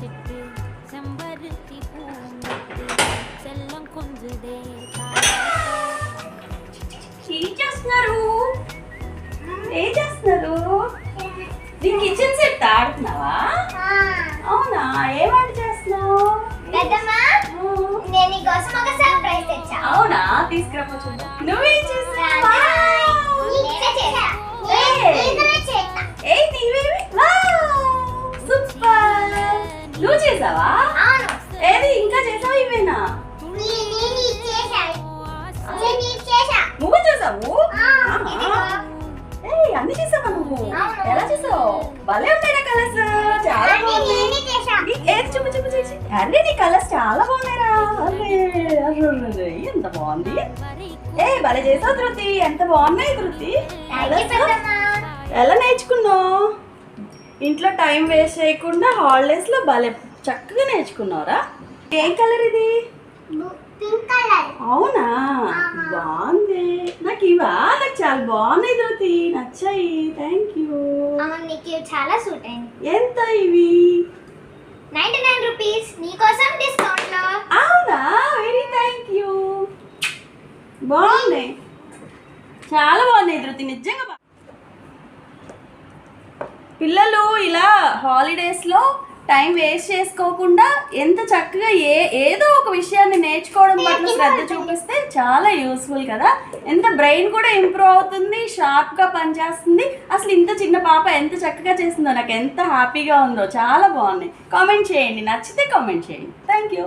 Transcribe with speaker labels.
Speaker 1: ఏం చేస్తున్నారు? ఏం చేస్తున్నారు? నీ కిచెన్ సెట్ ఆడుతున్నావా? అవునా? ఏం వంట చేస్తున్నావు?
Speaker 2: నేను నీకోసం ఒక సర్ప్రైజ్ తెచ్చా.
Speaker 1: అవునా? తీసుకురాపో చూద్దాం. నువ్వేం చేస్తున్నావు? సూపర్! నువ్వు చేసావా? ఏది ఇంకా చేసావా? ఇవేనా? నువ్వు చేసావు? అన్ని చేసావా నువ్వు? ఎలా చేసావు? భలే ఉంటాయి నా కలర్స్, చాలా బాగున్నాయి. ఏది చూపు చూపు చూసి. అరే నీ కలర్స్ చాలా బాగున్నాయిరా. అరే ఎంత బాగుంది. భలే చేసావు ధృతి, ఎంత బాగున్నాయి ధృతి. ఎలా నేర్చుకున్నావు? ఇంట్లో టైం వేస్ట్ చేయకుండా హాలిడేస్ లో భలే చక్కగా నేర్చుకున్నావురా. ఏం కలర్ ఇది? అవునా? బాగుంది. నాకు ఇవా? నాకు చాలా బాగున్నాయి ధృతి, నచ్చాయి. Thank you.
Speaker 2: చాలా సూట్ అయింది.
Speaker 1: ఎంత ఇవి?
Speaker 2: 99 రూపీస్. నీకోసం డిస్కౌంట్ లో.
Speaker 1: అవునా? Very thank you. బాగున్నాయి, చాలా బాగున్నాయి ధృతి, నిజంగా. పిల్లలు ఇలా హాలిడేస్లో టైం వేస్ట్ చేసుకోకుండా ఎంత చక్కగా ఏదో ఒక విషయాన్ని నేర్చుకోవడం పట్ల శ్రద్ధ చూపిస్తే చాలా యూస్ఫుల్ కదా. ఎంత బ్రెయిన్ కూడా ఇంప్రూవ్ అవుతుంది, షార్ప్గా పనిచేస్తుంది. అసలు ఇంత చిన్న పాప ఎంత చక్కగా చేస్తుందో, నాకు ఎంత హ్యాపీగా ఉందో. చాలా బాగున్నాయి. కామెంట్ చేయండి, నచ్చితే కామెంట్ చేయండి. Thank you.